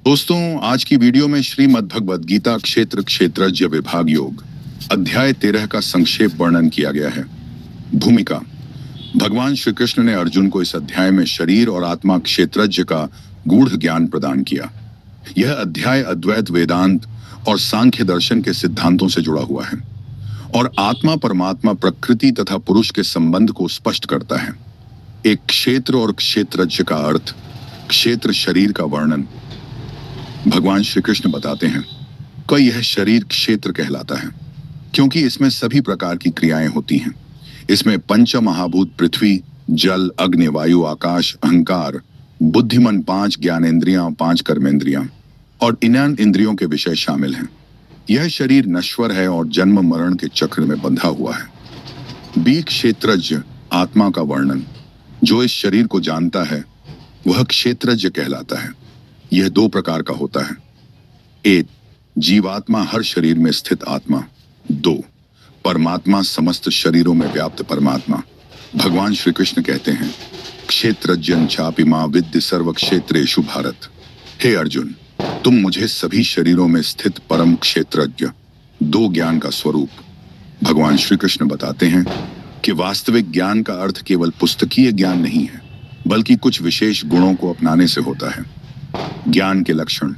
दोस्तों, आज की वीडियो में श्रीमद् भगवद गीता क्षेत्र क्षेत्रज्ञ विभाग योग अध्याय 13 का संक्षेप वर्णन किया गया है। भूमिका: भगवान श्री कृष्ण ने अर्जुन को इस अध्याय में शरीर और आत्मा क्षेत्रज्ञ का गूढ़ ज्ञान प्रदान किया। यह अध्याय अद्वैत वेदांत और सांख्य दर्शन के सिद्धांतों से जुड़ा हुआ है और आत्मा परमात्मा प्रकृति तथा पुरुष के संबंध को स्पष्ट करता है। एक क्षेत्र और क्षेत्रज्ञ का अर्थ, क्षेत्र शरीर का वर्णन। भगवान श्री कृष्ण बताते हैं कि यह शरीर क्षेत्र कहलाता है क्योंकि इसमें सभी प्रकार की क्रियाएं होती हैं। इसमें पंच महाभूत पृथ्वी, जल, अग्नि, वायु, आकाश, अहंकार, बुद्धिमन, 5 ज्ञानेंद्रियां, 5 कर्मेंद्रियां और इन इंद्रियों के विषय शामिल हैं। यह शरीर नश्वर है और जन्म मरण के चक्र में बंधा हुआ है। बी क्षेत्रज्ञ आत्मा का वर्णन। जो इस शरीर को जानता है वह क्षेत्रज्ञ कहलाता है। यह 2 प्रकार का होता है। 1. जीवात्मा, हर शरीर में स्थित आत्मा। 2. परमात्मा, समस्त शरीरों में व्याप्त परमात्मा। भगवान श्री कृष्ण कहते हैं, क्षेत्रज्ञं चापि मां विद्धि सर्व क्षेत्रेषु भारत। हे अर्जुन, तुम मुझे सभी शरीरों में स्थित परम क्षेत्रज्ञ, 2 ज्ञान का स्वरूप। भगवान श्री कृष्ण बताते हैं कि वास्तविक ज्ञान का अर्थ केवल पुस्तकीय ज्ञान नहीं है, बल्कि कुछ विशेष गुणों को अपनाने से होता है। ज्ञान के लक्षण: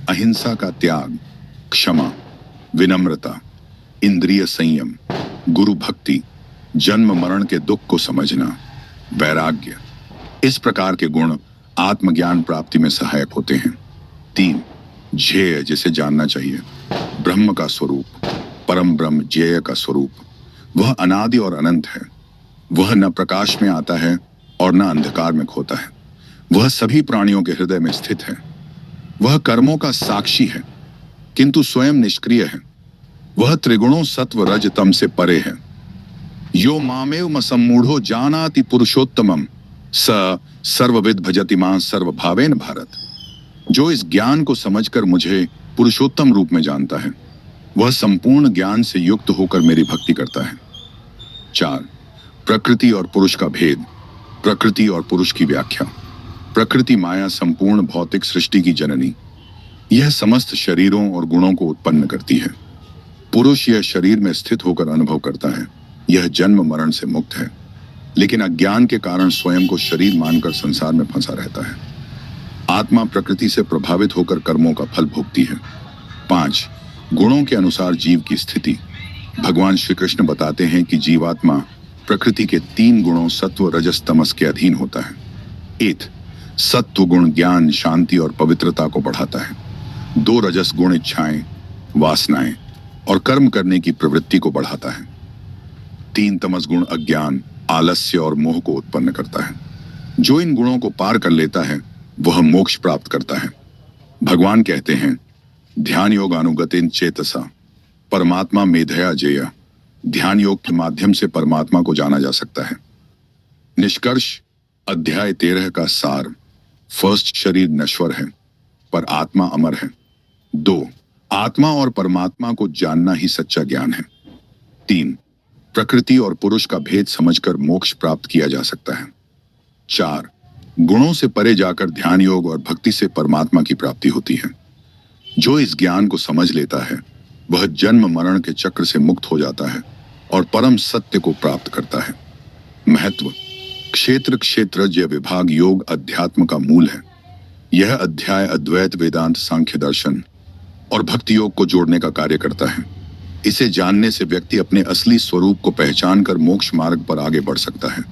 अहिंसा का त्याग, क्षमा, विनम्रता, इंद्रिय संयम, गुरु भक्ति, जन्म मरण के दुख को समझना, वैराग्य। इस प्रकार के गुण आत्मज्ञान प्राप्ति में सहायक होते हैं। 3. ज्ञेय, जिसे जानना चाहिए। ब्रह्म का स्वरूप, परम ब्रह्म ज्ञेय का स्वरूप। वह अनादि और अनंत है। वह न प्रकाश में आता है और न अंधकार में खोता है। वह सभी प्राणियों के हृदय में स्थित है। वह कर्मों का साक्षी है किंतु स्वयं निष्क्रिय है। वह त्रिगुणों सत्व रज तम से परे है। यो मामेव सम्मूढ़ो जानाति पुरुषोत्तमम स सर्वविद भजति मां सर्वभावेन भारत। जो इस ज्ञान को समझकर मुझे पुरुषोत्तम रूप में जानता है, वह संपूर्ण ज्ञान से युक्त होकर मेरी भक्ति करता है। 4. प्रकृति और पुरुष का भेद। प्रकृति और पुरुष की व्याख्या। प्रकृति माया संपूर्ण भौतिक सृष्टि की जननी। यह समस्त शरीरों और गुणों को उत्पन्न करती है। पुरुष यह शरीर में स्थित होकर अनुभव करता है। यह जन्म मरण से मुक्त है, लेकिन अज्ञान के कारण स्वयं को शरीर मानकर संसार में फंसा रहता है। आत्मा प्रकृति से प्रभावित होकर कर्मों का फल भोगती है। 5. गुणों के अनुसार जीव की स्थिति। भगवान श्री कृष्ण बताते हैं कि जीवात्मा प्रकृति के 3 गुणों सत्व रजस तमस के अधीन होता है। 1. सत्व गुण ज्ञान, शांति और पवित्रता को बढ़ाता है। 2 रजस गुण इच्छाएं, वासनाएं और कर्म करने की प्रवृत्ति को बढ़ाता है। 3 तमस गुण अज्ञान, आलस्य और मोह को उत्पन्न करता है। जो इन गुणों को पार कर लेता है वह मोक्ष प्राप्त करता है। भगवान कहते हैं, ध्यान योग अनुगतेन चेतसा परमात्मा मेधया जेया। ध्यान योग के माध्यम से परमात्मा को जाना जा सकता है। निष्कर्ष: अध्याय 13 का सार: फर्स्ट, शरीर नश्वर है पर आत्मा अमर है। 2. आत्मा और परमात्मा को जानना ही सच्चा ज्ञान है। 3. प्रकृति और पुरुष का भेद समझकर मोक्ष प्राप्त किया जा सकता है। 4. गुणों से परे जाकर ध्यान योग और भक्ति से परमात्मा की प्राप्ति होती है। जो इस ज्ञान को समझ लेता है वह जन्म मरण के चक्र से मुक्त हो जाता है और परम सत्य को प्राप्त करता है। महत्व: क्षेत्र क्षेत्रज्ञ विभाग योग अध्यात्म का मूल है। यह अध्याय अद्वैत वेदांत सांख्य दर्शन और भक्ति योग को जोड़ने का कार्य करता है। इसे जानने से व्यक्ति अपने असली स्वरूप को पहचान कर मोक्ष मार्ग पर आगे बढ़ सकता है।